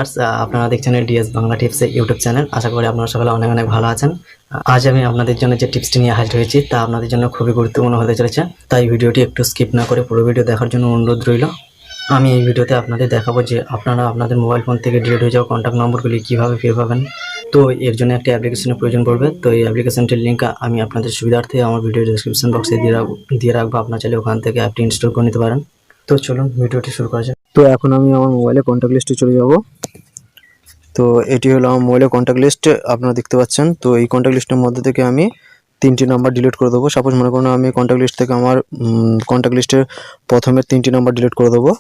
Viewers, আপনারা দেখছেন DS Bangla tips YouTube channel. আশা করি আপনারা সকলে অনেক অনেক ভালো আছেন। আজ আমি আপনাদের জন্য যে টিপসটি নিয়ে হাজির হয়েছি তা আপনাদের জন্য খুবই গুরুত্বপূর্ণ হতে চলেছে, তাই ভিডিওটি একটু স্কিপ না করে পুরো ভিডিও দেখার জন্য অনুরোধ রইল। আমি এই ভিডিওতে আপনাদের দেখাবো যে আপনারা আপনাদের মোবাইল ফোন থেকে ডিলিট হয়ে যাওয়া কন্ট্যাক্ট নম্বরগুলি কীভাবে ফিরে পাবেন। তো এর জন্য একটা অ্যাপ্লিকেশনের প্রয়োজন পড়বে। তো এই অ্যাপ্লিকেশনটির লিঙ্ক আমি আপনাদের সুবিধার্থে আমার ভিডিও ডেসক্রিপশন বক্সে দিয়ে রাখবো। আপনারা চাইলে ওখান থেকে অ্যাপটি ইনস্টল করে নিতে পারেন। তো চলুন ভিডিওটি শুরু করা যাক। তো এখন আমি আমার মোবাইলে কন্ট্যাক্ট লিস্টে চলে যাব। তো এটি হলো আমার মোবাইলে কন্ট্যাক্ট লিস্ট, আপনারা দেখতে পাচ্ছেন। তো এই কন্ট্যাক্ট লিস্টের মধ্যে থেকে আমি 3টি নাম্বার ডিলিট করে দেবো। সাপোজ মনে করুন আমি কন্ট্যাক্ট লিস্ট থেকে আমার কন্ট্যাক্ট লিস্টের প্রথমের 3টি নাম্বার ডিলিট করে দেবো।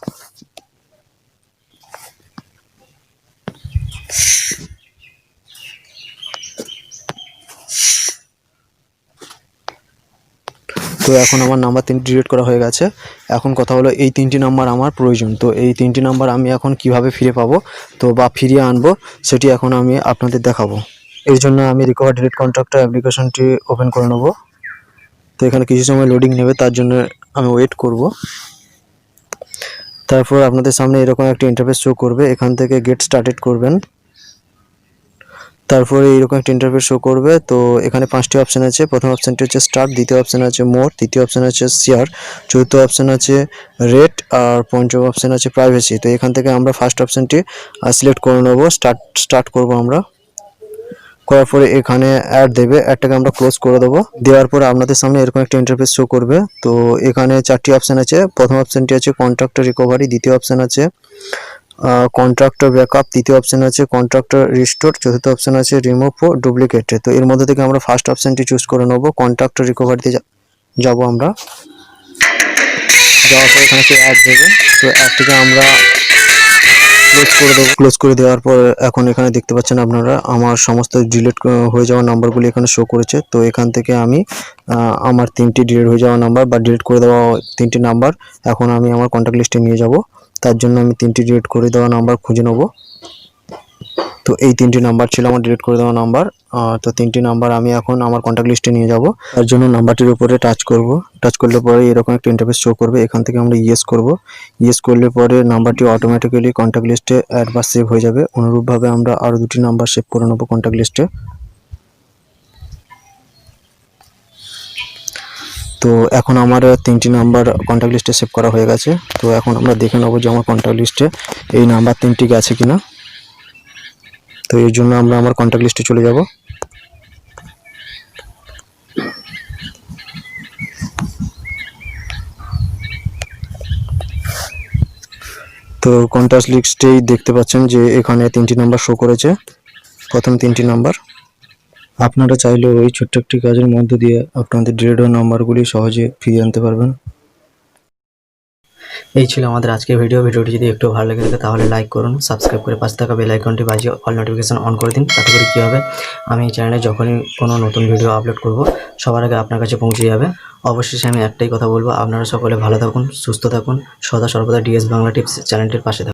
তো এখন আমার নাম্বার 3টি ডিলিট করা হয়ে গেছে। এখন কথা হলো এই 3টি নাম্বার আমার প্রয়োজন। তো এই 3টি নাম্বার আমি এখন কিভাবে ফিরে পাবো তো বা ফিরিয়ে আনবো সেটি এখন আমি আপনাদের দেখাবো। এর জন্য আমি রিকভার ডিলিট কন্ট্যাক্ট অ্যাপ্লিকেশনটি ওপেন করে নেব। তো এখানে কিছু সময় লোডিং নেবে, তার জন্য আমি ওয়েট করব। তারপর আপনাদের সামনে এরকম একটা ইন্টারফেস শো করবে। এখান থেকে গেট স্টার্টেড করবেন। তারপরে এইরকম একটা ইন্টারফেস শো করবে। তো এখানে 5টি অপশান আছে। প্রথম অপশানটি হচ্ছে স্টার্ট, দ্বিতীয় অপশান আছে মোর, তৃতীয় অপশান আছে শেয়ার, চতুর্থ অপশান আছে রেট, আর পঞ্চম অপশান আছে প্রাইভেসি। তো এখান থেকে আমরা ফার্স্ট অপশানটি সিলেক্ট করে নেব। স্টার্ট করব আমরা। করার পরে এখানে অ্যাড দেবে, অ্যাডটাকে আমরা ক্লোজ করে দেবো। দেওয়ার পরে আপনাদের সামনে এরকম একটা ইন্টারফেস শো করবে। তো এখানে 4টি অপশান আছে। প্রথম অপশানটি আছে কন্ট্রাক্টর রিকভারি, দ্বিতীয় অপশান আছে কন্ট্রাক্টর ব্যাকআপ, তৃতীয় অপশান আছে কন্ট্রাক্টর রিস্টোর, চতুর্থ অপশান আছে রিমুভ ডুপ্লিকেট। তো এর মধ্যে থেকে আমরা ফার্স্ট অপশানটি চুজ করে নেব। কন্ট্রাক্টর রিকভারিতে যাব আমরা। যাওয়ার পর এখানে সে অ্যাড দেবে। তো অ্যাডটিকে আমরা ক্লোজ করে দেবো। ক্লোজ করে দেওয়ার পর এখন এখানে দেখতে পাচ্ছেন আপনারা আমার সমস্ত ডিলিট হয়ে যাওয়া নাম্বারগুলি এখানে শো করেছে। তো এখান থেকে আমি আমার 3টি ডিলিট হয়ে যাওয়া নাম্বার বা ডিলিট করে দেওয়া 3টি নাম্বার এখন আমি আমার কন্ট্যাক্ট লিস্টে নিয়ে যাব। তার জন্য আমি 3টি ডিলিট করে দেওয়া নাম্বার খুঁজে নেব। তো এই 3টি নাম্বার ছিল আমার ডিলিট করে দেওয়া নাম্বার। তো 3টি নাম্বার আমি এখন আমার কন্ট্যাক্ট লিস্টে নিয়ে যাব। তার জন্য নাম্বারটির উপরে টাচ করব। টাচ করলে পরে এরকম একটা ইন্টারফেস শো করবে। এখান থেকে আমরা ইয়েস করব। ইয়েস করলে পরে নাম্বারটি অটোমেটিক্যালি কন্ট্যাক্ট লিস্টে অ্যাড বা সেভ হয়ে যাবে। অনুরূপভাবে আমরা আরও 2টি নাম্বার সেভ করে নেব কন্ট্যাক্ট লিস্টে। তো এখন আমার 3টি নাম্বার কন্ট্যাক্ট লিস্টে সেভ করা হয়ে গেছে। তো এখন আমরা দেখে নেব যে আমার কন্ট্যাক্ট লিস্টে এই নাম্বার 3টি গেছে কিনা। তো এর জন্য আমরা আমার কন্ট্যাক্ট লিস্টে চলে যাব। তো কন্ট্যাক্ট লিস্টেই দেখতে পাচ্ছেন যে এখানে 3টি নাম্বার শো করেছে, প্রথম 3টি নাম্বার। আপনারা চাইলে ওই ছোট্ট একটি কাজের মধ্য দিয়ে আপনাদের ডিলিট হওয়া নাম্বারগুলি সহজে ফিরিয়ে আনতে পারবেন। এই ছিল আমাদের আজকের ভিডিওটি যদি একটু ভালো লেগে থাকে তাহলে লাইক করুন, সাবস্ক্রাইব করে পাশে থাকা বেল আইকনটি বাজিয়ে অল নোটিফিকেশন অন করে দিন। তাতে করে কী হবে, আমি এই চ্যানেলে যখনই কোনো নতুন ভিডিও আপলোড করব সবার আগে আপনার কাছে পৌঁছে যাবে। অবশেষে আমি একটাই কথা বলবো, আপনারা সকলে ভালো থাকুন, সুস্থ থাকুন, সদা সর্বদা ডিএস বাংলা টিপস চ্যানেলটির পাশে থাকুন।